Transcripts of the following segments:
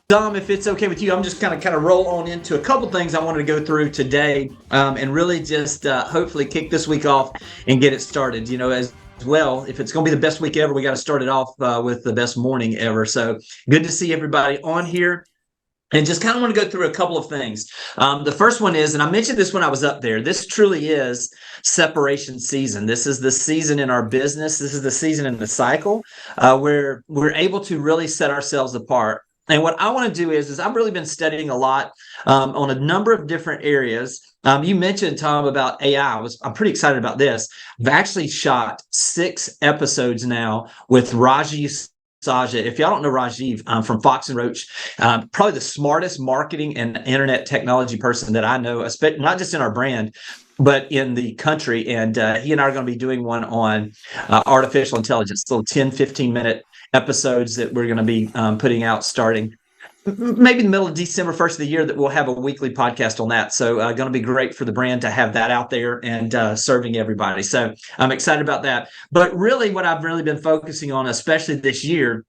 Dom, if it's okay with you, I'm just kind of roll on into a couple things I wanted to go through today, and really just hopefully kick this week off and get it started. As well, if it's going to be the best week ever, we got to start it off with the best morning ever. So good to see everybody on here. And just kind of want to go through a couple of things. The first one is, and I mentioned this when I was up there, this truly is separation season. This is the season in our business. This is the season in the cycle where we're able to really set ourselves apart. And what I want to do is I've really been studying a lot on a number of different areas. You mentioned, Tom, about AI. I'm pretty excited about this. I've actually shot 6 episodes now with Rajiv Saja. If y'all don't know Rajiv from Fox and Roach, probably the smartest marketing and internet technology person that I know, not just in our brand, but in the country. And he and I are going to be doing one on artificial intelligence, little 10, 15-minute episodes that we're going to be putting out starting maybe the middle of December, 1st of the year, that we'll have a weekly podcast on that. So going to be great for the brand to have that out there and serving everybody. So I'm excited about that. But really what I've really been focusing on, especially this year,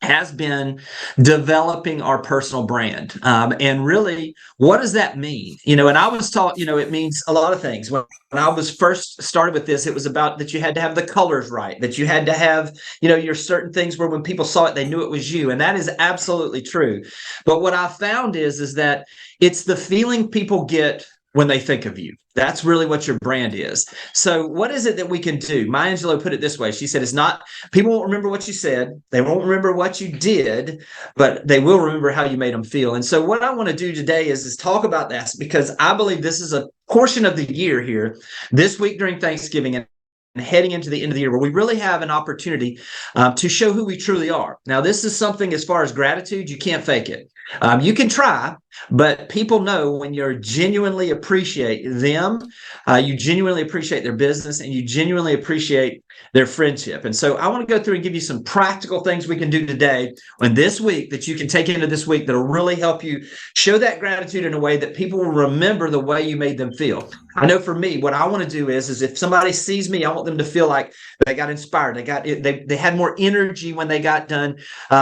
has been developing our personal brand. And really, what does that mean? And I was taught, it means a lot of things. When I was first started with this, it was about that you had to have the colors right, that you had to have, your certain things where when people saw it, they knew it was you. And that is absolutely true. But what I found is that it's the feeling people get when they think of you. That's really what your brand is. So what is it that we can do? Maya Angelou put it this way. She said, it's not, people won't remember what you said. They won't remember what you did, but they will remember how you made them feel. And so what I want to do today is talk about that, because I believe this is a portion of the year here, this week during Thanksgiving and heading into the end of the year, where we really have an opportunity to show who we truly are. Now, this is something, as far as gratitude, you can't fake it. You can try, but people know when you genuinely appreciate them, you genuinely appreciate their business, and you genuinely appreciate their friendship. And so I want to go through and give you some practical things we can do today and this week that you can take into this week that'll really help you show that gratitude in a way that people will remember the way you made them feel. I know for me, what I want to do is if somebody sees me, I want them to feel like they got inspired. They had more energy when they got done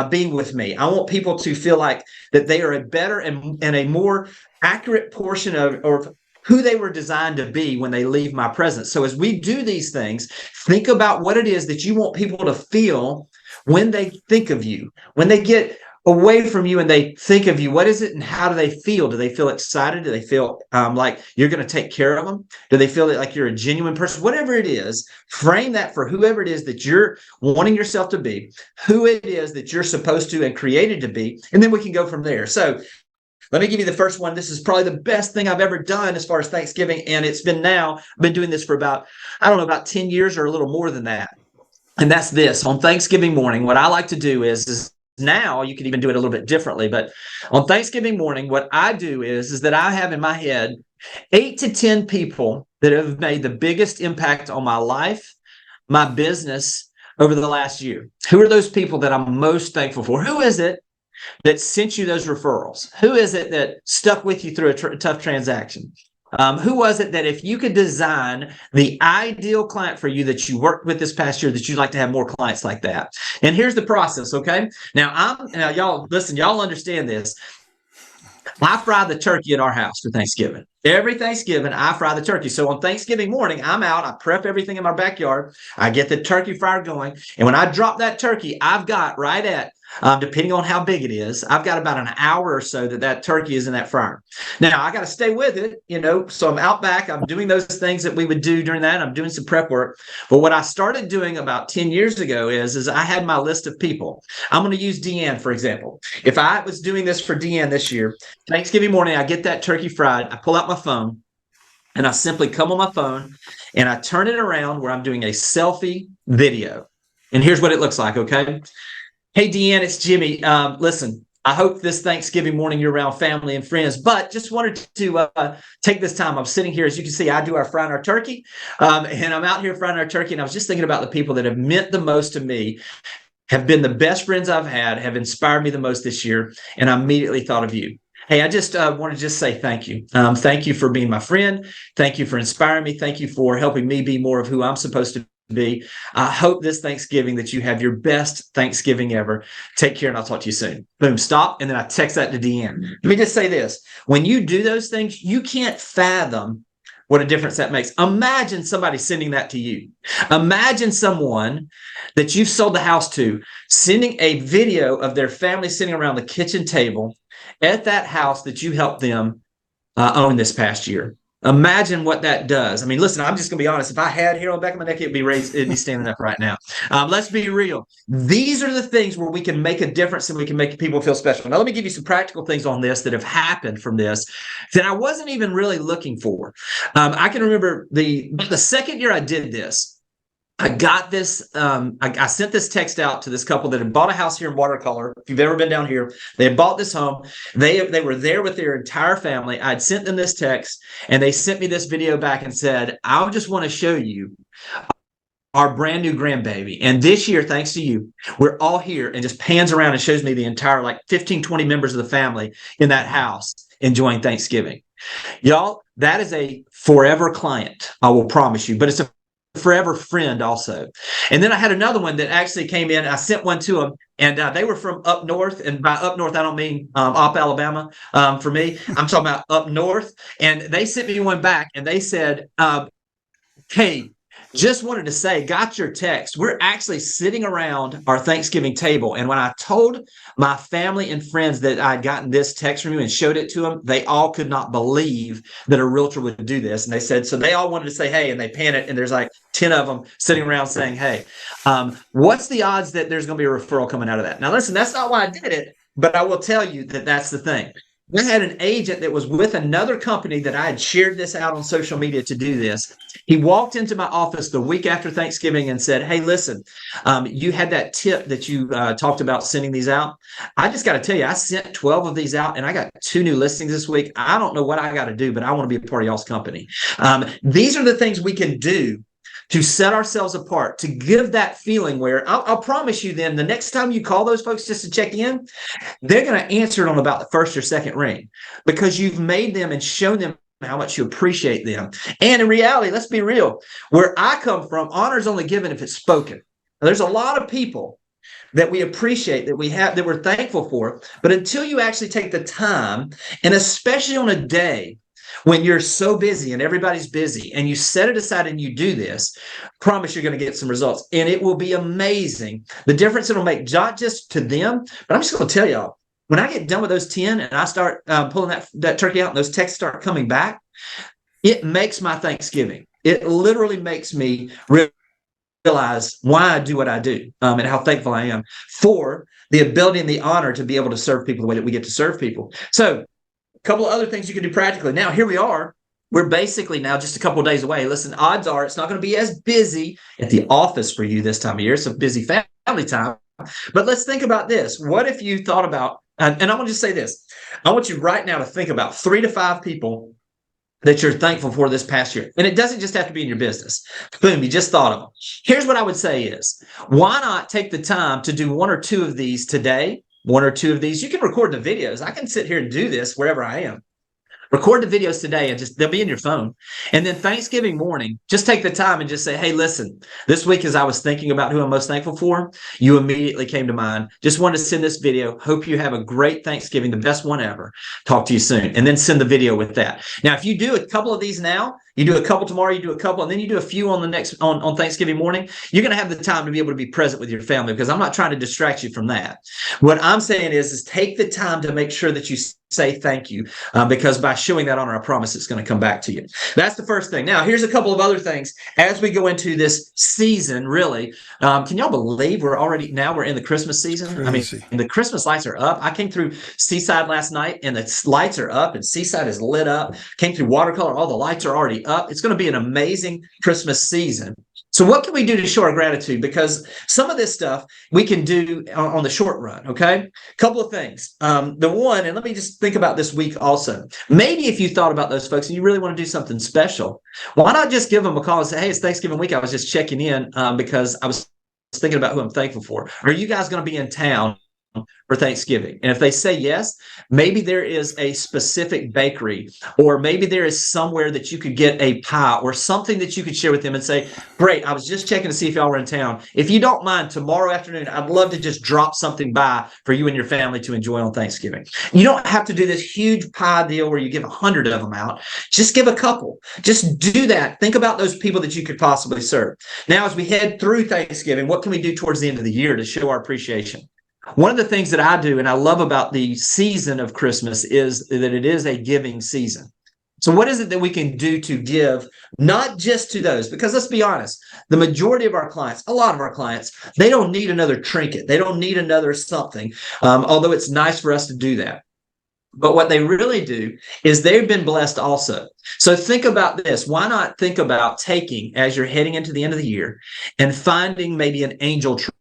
being with me. I want people to feel like that they are a better and a more accurate portion of who they were designed to be when they leave my presence. So as we do these things, think about what it is that you want people to feel when they think of you, when they get away from you and they think of you. What is it and how do they feel? Do they feel excited? Do they feel like you're going to take care of them? Do they feel like you're a genuine person? Whatever it is, frame that for whoever it is that you're wanting yourself to be, who it is that you're supposed to and created to be, and then we can go from there. So let me give you the first one. This is probably the best thing I've ever done as far as Thanksgiving, and I've been doing this for about 10 years or a little more than that. And that's this. On Thanksgiving morning, what I like to do is now you can even do it a little bit differently, but on Thanksgiving morning, what I do is that I have in my head 8 to 10 people that have made the biggest impact on my life, my business over the last year. Who are those people that I'm most thankful for? Who is it that sent you those referrals? Who is it that stuck with you through a tough transaction? Who was it that if you could design the ideal client for you that you worked with this past year, that you'd like to have more clients like that? And here's the process, okay? Now y'all listen, y'all understand this. I fry the turkey at our house for Thanksgiving. Every Thanksgiving, I fry the turkey. So on Thanksgiving morning, I'm out. I prep everything in my backyard. I get the turkey fryer going. And when I drop that turkey, I've got right at, depending on how big it is, I've got about an hour or so that turkey is in that fryer. Now, I got to stay with it, so I'm out back. I'm doing those things that we would do during that. I'm doing some prep work. But what I started doing about 10 years ago is I had my list of people. I'm going to use Deanne, for example. If I was doing this for Deanne this year, Thanksgiving morning, I get that turkey fried. I pull out my phone, and I simply come on my phone, and I turn it around where I'm doing a selfie video. And here's what it looks like, okay? Hey, Deanne, it's Jimmy. Listen, I hope this Thanksgiving morning you're around family and friends, but just wanted to take this time. I'm sitting here. As you can see, I do our frying our turkey, and I'm out here frying our turkey, and I was just thinking about the people that have meant the most to me, have been the best friends I've had, have inspired me the most this year, and I immediately thought of you. Hey, I just want to just say thank you. Thank you for being my friend. Thank you for inspiring me. Thank you for helping me be more of who I'm supposed to be. I hope this Thanksgiving that you have your best Thanksgiving ever. Take care, and I'll talk to you soon. Boom, stop. And then I text that to Deanne. Let me just say this. When you do those things, you can't fathom what a difference that makes. Imagine somebody sending that to you. Imagine someone that you've sold the house to sending a video of their family sitting around the kitchen table at that house that you helped them own this past year. Imagine what that does. I mean, listen, I'm just going to be honest. If I had hair on the back of my neck, it'd be standing up right now. Let's be real. These are the things where we can make a difference and we can make people feel special. Now, let me give you some practical things on this that have happened from this that I wasn't even really looking for. I can remember the second year I did this, I got this, I sent this text out to this couple that had bought a house here in Watercolor. If you've ever been down here, they had bought this home. They were there with their entire family. I'd sent them this text, and they sent me this video back and said, I just want to show you our brand new grandbaby. And this year, thanks to you, we're all here, and just pans around and shows me the entire, like 15, 20 members of the family in that house enjoying Thanksgiving. Y'all, that is a forever client, I will promise you, but it's a forever friend also. And then I had another one that actually came in. I sent one to them, and they were from up north. And by up north, I don't mean Alabama. For me, I'm talking about up north. And they sent me one back, and they said, hey, just wanted to say, got your text. We're actually sitting around our Thanksgiving table. And when I told my family and friends that I'd gotten this text from you and showed it to them, they all could not believe that a realtor would do this. And they said, so they all wanted to say, hey, and they pan it. And there's like 10 of them sitting around saying, hey, what's the odds that there's going to be a referral coming out of that? Now, listen, that's not why I did it, but I will tell you that that's the thing. I had an agent that was with another company that I had shared this out on social media to do this. He walked into my office the week after Thanksgiving and said, hey, listen, you had that tip that you talked about sending these out. I just got to tell you, I sent 12 of these out, and I got 2 new listings this week. I don't know what I got to do, but I want to be a part of y'all's company. These are the things we can do to set ourselves apart, to give that feeling where I'll promise you then the next time you call those folks just to check in, they're going to answer it on about the first or second ring because you've made them and shown them how much you appreciate them. And in reality, let's be real, where I come from, honor is only given if it's spoken. Now, there's a lot of people that we appreciate, that we have, that we're thankful for, but until you actually take the time, and especially on a day when you're so busy and everybody's busy and you set it aside and you do this, promise you're going to get some results. And it will be amazing. The difference it'll make, not just to them, but I'm just going to tell y'all, when I get done with those 10 and I start pulling that turkey out and those texts start coming back, it makes my Thanksgiving. It literally makes me realize why I do what I do and how thankful I am for the ability and the honor to be able to serve people the way that we get to serve people. So, a couple of other things you can do practically. Now, here we are. We're basically now just a couple of days away. Listen, odds are it's not going to be as busy at the office for you this time of year. It's a busy family time. But let's think about this. What if you thought about, and I want to just say this. I want you right now to think about 3 to 5 people that you're thankful for this past year. And it doesn't just have to be in your business. Boom, you just thought of them. Here's what I would say is, why not take the time to do 1 or 2 of these today? 1 or 2 of these. You can record the videos. I can sit here and do this wherever I am. Record the videos today and they'll be in your phone. And then Thanksgiving morning, just take the time and just say, hey, listen, this week as I was thinking about who I'm most thankful for, you immediately came to mind. Just wanted to send this video. Hope you have a great Thanksgiving, the best one ever. Talk to you soon. And then send the video with that. Now, if you do a couple of these now, you do a couple tomorrow, you do a couple, and then you do a few on the next on Thanksgiving morning, you're going to have the time to be able to be present with your family because I'm not trying to distract you from that. What I'm saying is take the time to make sure that you say thank you because by showing that honor, I promise it's going to come back to you. That's the first thing. Now, here's a couple of other things as we go into this season, really. Can y'all believe we're in the Christmas season? Crazy. I mean, the Christmas lights are up. I came through Seaside last night and the lights are up and Seaside is lit up. Came through Watercolor. All the lights are already up. It's going to be an amazing Christmas season. So what can we do to show our gratitude? Because some of this stuff we can do on the short run, okay? A couple of things. The one, and let me just think about this week also. Maybe if you thought about those folks and you really want to do something special, why not just give them a call and say, hey, it's Thanksgiving week. I was just checking in because I was thinking about who I'm thankful for. Are you guys going to be in town for Thanksgiving? And if they say yes, maybe there is a specific bakery, or maybe there is somewhere that you could get a pie or something that you could share with them and say, great, I was just checking to see if y'all were in town. If you don't mind, tomorrow afternoon, I'd love to just drop something by for you and your family to enjoy on Thanksgiving. You don't have to do this huge pie deal where you give 100 of them out. Just give a couple. Just do that. Think about those people that you could possibly serve. Now, as we head through Thanksgiving, what can we do towards the end of the year to show our appreciation? One of the things that I do and I love about the season of Christmas is that it is a giving season. So what is it that we can do to give, not just to those? Because let's be honest, the majority of our clients, a lot of our clients, they don't need another trinket. They don't need another something, although it's nice for us to do that. But what they really do is they've been blessed also. So think about this. Why not think about taking, as you're heading into the end of the year, and finding maybe an angel tree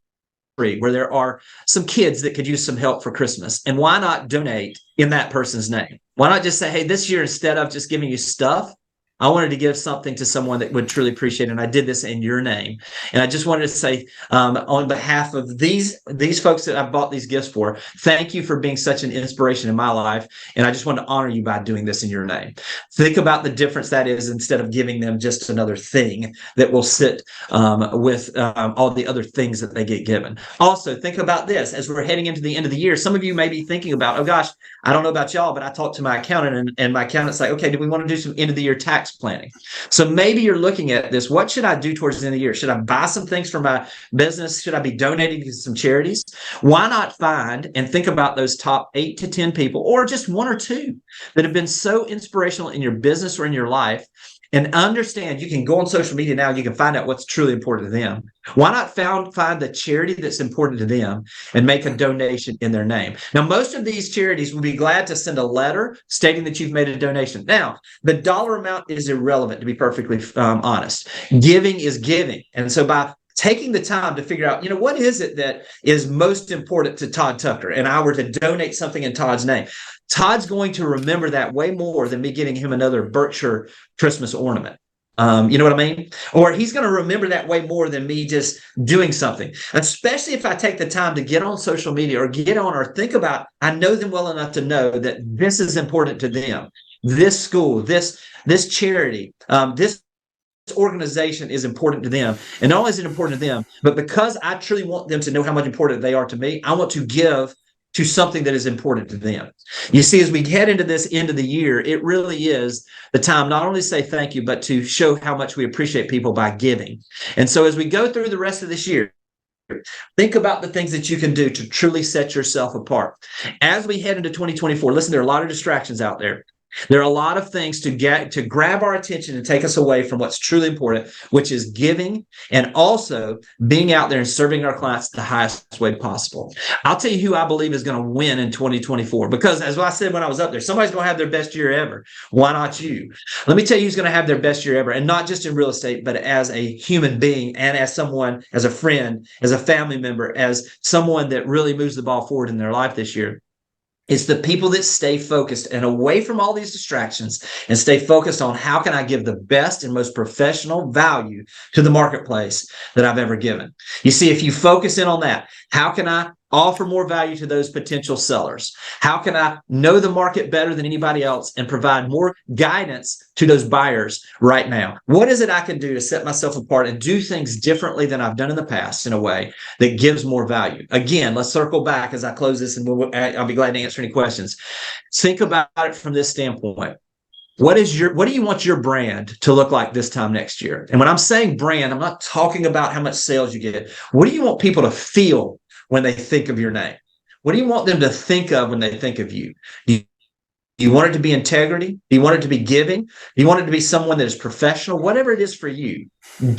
where there are some kids that could use some help for Christmas. And why not donate in that person's name? Why not just say, hey, this year, instead of just giving you stuff, I wanted to give something to someone that would truly appreciate it, and I did this in your name. And I just wanted to say, on behalf of these folks that I bought these gifts for, thank you for being such an inspiration in my life, and I just want to honor you by doing this in your name. Think about the difference that is, instead of giving them just another thing that will sit with all the other things that they get given. Also, think about this. As we're heading into the end of the year, some of you may be thinking about, oh gosh, I don't know about y'all, but I talked to my accountant, and my accountant's like, okay, do we want to do some end of the year tax planning? So maybe you're looking at this. What should I do towards the end of the year? Should I buy some things for my business? Should I be donating to some charities? Why not find and think about those top 8 to 10 people, or just 1 or 2 that have been so inspirational in your business or in your life, and understand you can go on social media now, you can find out what's truly important to them. Why not find the charity that's important to them and make a donation in their name? Now, most of these charities will be glad to send a letter stating that you've made a donation. Now, the dollar amount is irrelevant, to be perfectly honest. Giving is giving. And so by taking the time to figure out, what is it that is most important to Todd Tucker, and I were to donate something in Todd's name, Todd's going to remember that way more than me getting him another Berkshire Christmas ornament. You know what I mean? Or he's going to remember that way more than me just doing something, especially if I take the time to get on social media or get on or think about, I know them well enough to know that this is important to them. This school, this charity, this organization is important to them. And not only is it important to them, but because I truly want them to know how much important they are to me, I want to give to something that is important to them. You see, as we head into this end of the year, it really is the time not only to say thank you, but to show how much we appreciate people by giving. And so as we go through the rest of this year, think about the things that you can do to truly set yourself apart. As we head into 2024, listen, there are a lot of distractions out there. There are a lot of things to grab our attention and take us away from what's truly important, which is giving and also being out there and serving our clients the highest way possible. I'll tell you who I believe is going to win in 2024, because as I said when I was up there, somebody's going to have their best year ever. Why not you? Let me tell you who's going to have their best year ever, and not just in real estate, but as a human being and as someone, as a friend, as a family member, as someone that really moves the ball forward in their life this year. It's the people that stay focused and away from all these distractions and stay focused on how can I give the best and most professional value to the marketplace that I've ever given. You see, if you focus in on that, how can I offer more value to those potential sellers? How can I know the market better than anybody else and provide more guidance to those buyers right now? What is it I can do to set myself apart and do things differently than I've done in the past in a way that gives more value? Again, let's circle back as I close this, and I'll be glad to answer any questions. Think about it from this standpoint. What do you want your brand to look like this time next year? And when I'm saying brand, I'm not talking about how much sales you get. What do you want people to feel when they think of your name? What do you want them to think of when they think of you? Do you want it to be integrity? Do you want it to be giving? Do you want it to be someone that is professional? Whatever it is for you,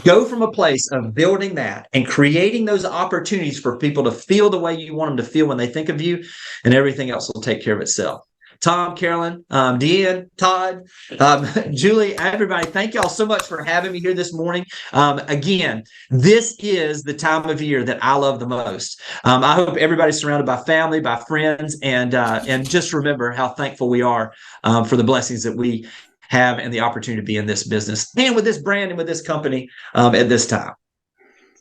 go from a place of building that and creating those opportunities for people to feel the way you want them to feel when they think of you, and everything else will take care of itself. Tom, Carolyn, Deanne, Todd, Julie, everybody, thank y'all so much for having me here this morning. Again, this is the time of year that I love the most. I hope everybody's surrounded by family, by friends, and just remember how thankful we are for the blessings that we have and the opportunity to be in this business and with this brand and with this company at this time.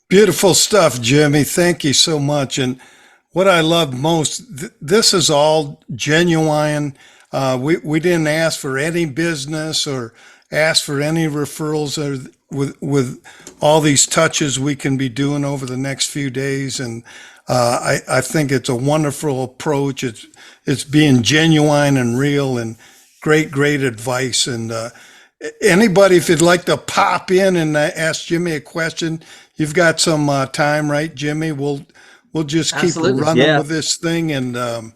Beautiful stuff, Jimmy. Thank you so much. And what I love most, this is all genuine. We didn't ask for any business or ask for any referrals, or with all these touches we can be doing over the next few days. And I think it's a wonderful approach. It's being genuine and real, and great advice. And anybody, if you'd like to pop in and ask Jimmy a question, you've got some time, right, Jimmy? We'll just keep Absolutely. running Yeah. with this thing. And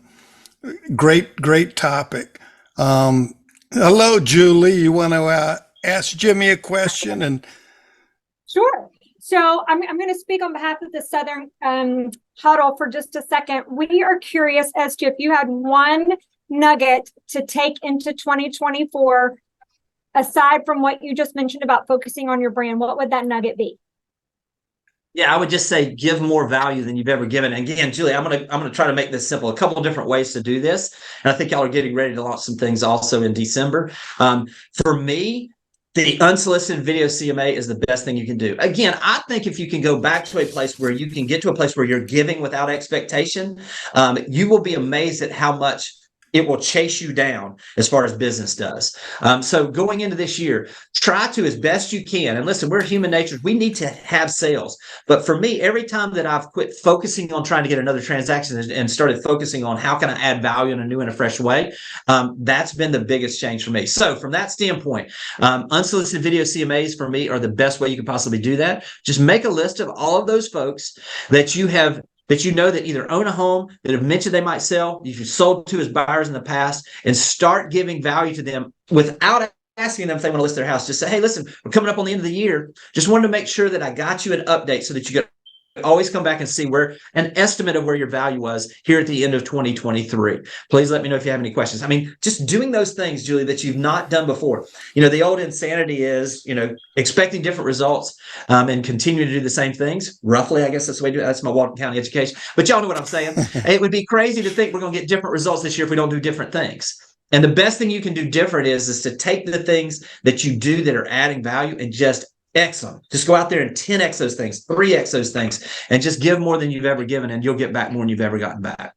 great topic. Hello, Julie. You want to ask Jimmy a question? And Sure. So I'm going to speak on behalf of the Southern Huddle for just a second. We are curious as to if you had one nugget to take into 2024, aside from what you just mentioned about focusing on your brand, what would that nugget be? Yeah, I would just say give more value than you've ever given. And again, Julie, I'm gonna try to make this simple. A couple of different ways to do this, and I think y'all are getting ready to launch some things also in December. For me, the unsolicited video CMA is the best thing you can do. Again, I think if you can go back to a place where you can get to a place where you're giving without expectation, you will be amazed at how much it will chase you down as far as business does. So going into this year, try to, as best you can, and listen, we're human nature. We need to have sales. But for me, every time that I've quit focusing on trying to get another transaction and started focusing on how can I add value in a new and a fresh way, that's been the biggest change for me. So from that standpoint, unsolicited video CMAs for me are the best way you can possibly do that. Just make a list of all of those folks that you have, that you know that either own a home, that have mentioned they might sell, you've sold to as buyers in the past, and start giving value to them without asking them if they want to list their house. Just say, hey, listen, we're coming up on the end of the year. Just wanted to make sure that I got you an update so that you could always come back and see where an estimate of where your value was here at the end of 2023. Please let me know if you have any questions. I mean, just doing those things, Julie, that you've not done before. You know, the old insanity is, you know, expecting different results and continuing to do the same things. Roughly, I guess that's the way to do it. That's my Walton County education. But y'all know what I'm saying. It would be crazy to think we're going to get different results this year if we don't do different things. And the best thing you can do different is to take the things that you do that are adding value and just X them. Just go out there and 10X those things, 3X those things, and just give more than you've ever given, and you'll get back more than you've ever gotten back.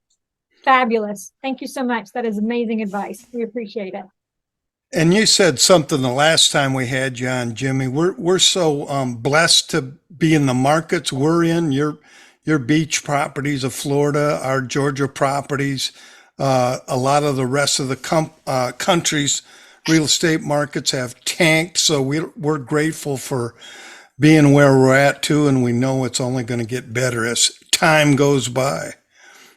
Fabulous. Thank you so much. That is amazing advice. We appreciate it. And you said something the last time we had you on, Jimmy. We're so blessed to be in the markets we're in. Your beach properties of Florida, our Georgia properties, a lot of the rest of the country's real estate markets have tanked. So we're grateful for being where we're at too, and we know it's only going to get better as time goes by.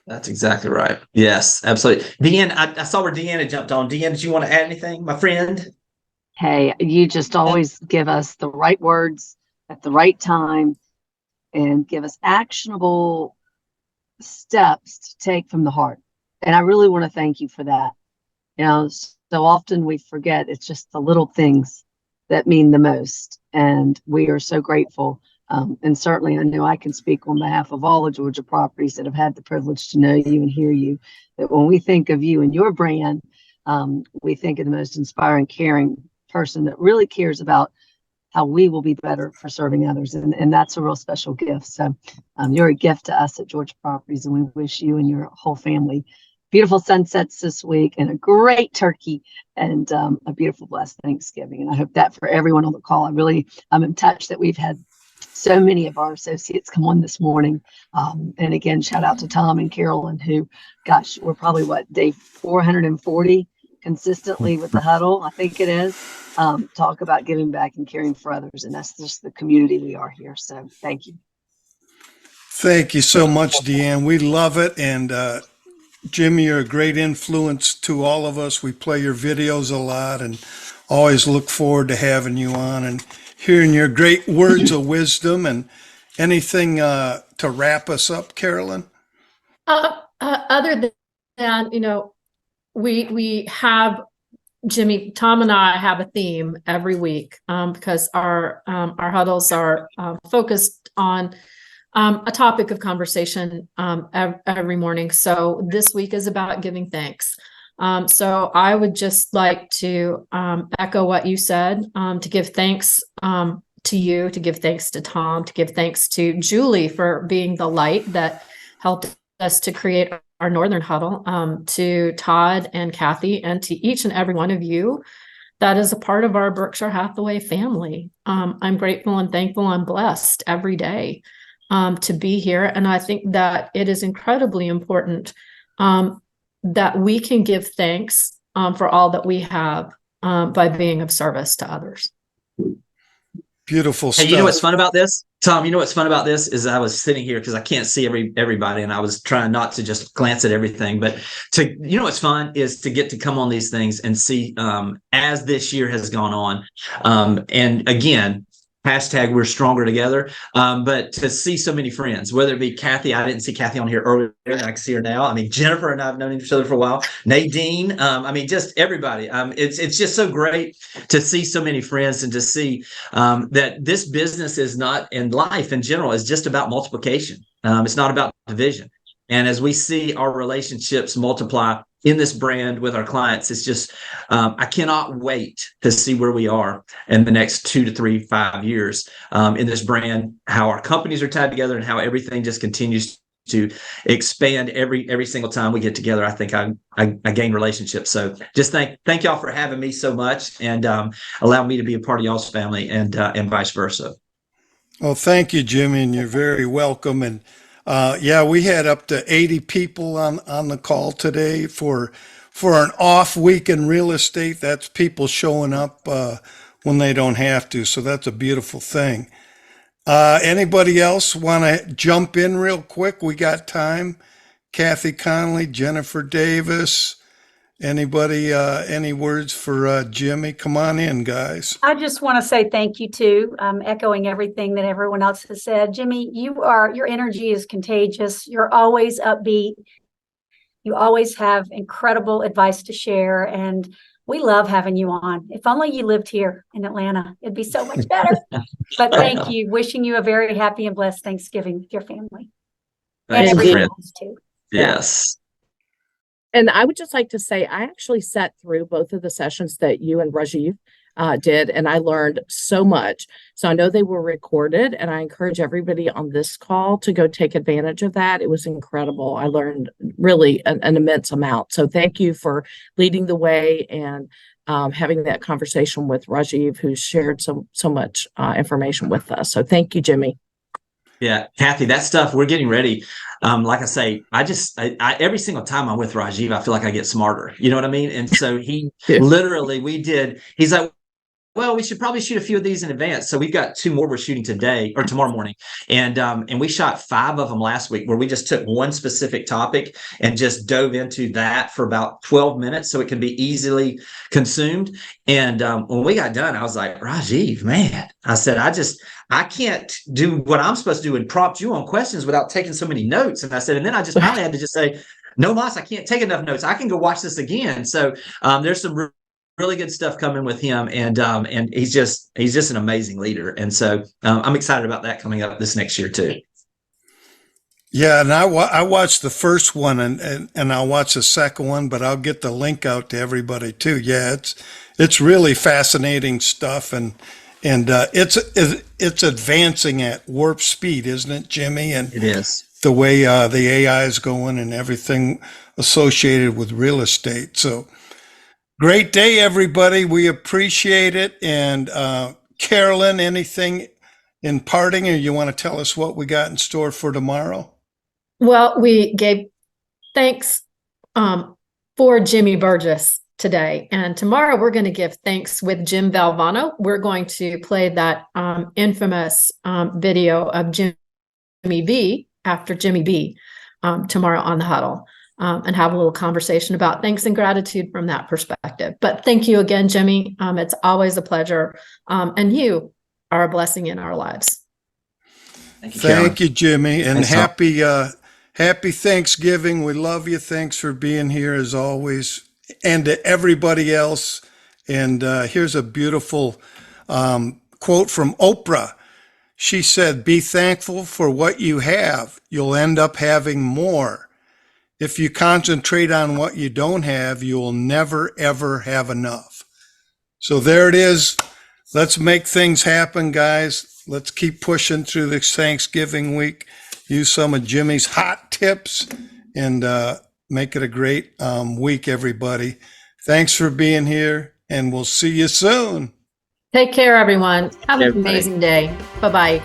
That's exactly right. Yes, absolutely. Deanne, I saw where Deanna jumped on. Deanne, did you want to add anything, my friend? Hey, you just always give us the right words at the right time and give us actionable steps to take from the heart. And I really want to thank you for that. You know, so often we forget it's just the little things that mean the most. And we are so grateful. And certainly I know I can speak on behalf of all the Georgia properties that have had the privilege to know you and hear you, that when we think of you and your brand, we think of the most inspiring, caring person that really cares about how we will be better for serving others. And that's a real special gift. So you're a gift to us at Georgia Properties, and we wish you and your whole family beautiful sunsets this week and a great turkey and a beautiful, blessed Thanksgiving. And I hope that for everyone on the call. I'm in touch that we've had so many of our associates come on this morning. And again, shout out to Tom and Carolyn, who, gosh, we're probably day 440 consistently with the Huddle. I think it is. Talk about giving back and caring for others. And that's just the community we are here. So thank you. Thank you so much, Deanne. We love it. And Jimmy, you're a great influence to all of us. We play your videos a lot and always look forward to having you on and hearing your great words of wisdom. And anything to wrap us up, Carolyn? Other than, you know, we have, Jimmy, Tom and I have a theme every week because our huddles are focused on a topic of conversation every morning. So this week is about giving thanks. So I would just like to echo what you said, to give thanks to you, to give thanks to Tom, to give thanks to Julie for being the light that helped us to create our Northern Huddle, to Todd and Kathy, and to each and every one of you that is a part of our Berkshire Hathaway family. I'm grateful and thankful and blessed every day to be here. And I think that it is incredibly important that we can give thanks for all that we have by being of service to others. Beautiful stuff. Hey, you know what's fun about this? Tom, you know what's fun about this is I was sitting here because I can't see everybody, and I was trying not to just glance at everything. But you know what's fun is to get to come on these things and see as this year has gone on. And again, hashtag we're stronger together. But to see so many friends, whether it be Kathy, I didn't see Kathy on here earlier, and I can see her now. I mean, Jennifer and I have known each other for a while. Nadine, I mean, just everybody. It's just so great to see so many friends and to see that this business is not, in life in general, is just about multiplication. It's not about division. And as we see our relationships multiply in this brand with our clients, it's just, I cannot wait to see where we are in the next 2 to 3, 5 years in this brand, how our companies are tied together and how everything just continues to expand every single time we get together. I think I gain relationships. So just thank y'all for having me so much and allow me to be a part of y'all's family and vice versa. Well, thank you, Jimmy, and you're very welcome. And yeah, we had up to 80 people on the call today for an off week in real estate. That's people showing up when they don't have to. So that's a beautiful thing. Anybody else want to jump in real quick? We got time. Kathy Conley, Jennifer Davis. Anybody, any words for Jimmy? Come on in, guys. I just want to say thank you too. Echoing everything that everyone else has said. Jimmy, your energy is contagious. You're always upbeat. You always have incredible advice to share, and we love having you on. If only you lived here in Atlanta, it'd be so much better. But thank you. Wishing you a very happy and blessed Thanksgiving with your family. Thanks, and everyone friend. else too. Yes. And I would just like to say, I actually sat through both of the sessions that you and Rajiv did, and I learned so much. So I know they were recorded, and I encourage everybody on this call to go take advantage of that. It was incredible. I learned really an immense amount. So thank you for leading the way and having that conversation with Rajiv, who shared so much information with us. So thank you, Jimmy. Yeah, Kathy, that stuff, we're getting ready. Like I say, I every single time I'm with Rajiv, I feel like I get smarter. You know what I mean? And so he literally, he's like, well, we should probably shoot a few of these in advance. So we've got 2 more we're shooting today or tomorrow morning. And we shot 5 of them last week where we just took one specific topic and just dove into that for about 12 minutes so it can be easily consumed. And when we got done, I was like, Rajiv, man, I said, I can't do what I'm supposed to do and prompt you on questions without taking so many notes. And I said, and then I just finally had to just say, no, Moss, I can't take enough notes. I can go watch this again. So there's some really good stuff coming with him, and he's just an amazing leader, and so I'm excited about that coming up this next year too. Yeah, and I watched the first one, and I'll watch the second one, but I'll get the link out to everybody too. Yeah, it's really fascinating stuff, and it's advancing at warp speed, isn't it, Jimmy? And it is the way the AI is going and everything associated with real estate. So. Great day, everybody. We appreciate it. And Carolyn, anything in parting, or you want to tell us what we got in store for tomorrow? Well, we gave thanks for Jimmy Burgess today. And tomorrow we're going to give thanks with Jim Valvano. We're going to play that infamous video of Jimmy B after Jimmy B tomorrow on the Huddle. And have a little conversation about thanks and gratitude from that perspective. But thank you again, Jimmy. It's always a pleasure. And you are a blessing in our lives. Thank you, Jimmy. And happy Thanksgiving. We love you. Thanks for being here as always. And to everybody else. And here's a beautiful quote from Oprah. She said, "Be thankful for what you have. You'll end up having more. If you concentrate on what you don't have, you will never, ever have enough." So there it is. Let's make things happen, guys. Let's keep pushing through this Thanksgiving week. use some of Jimmy's hot tips and make it a great week, everybody. Thanks for being here, and we'll see you soon. Take care, everyone. Have an Everybody. amazing day. Bye-bye.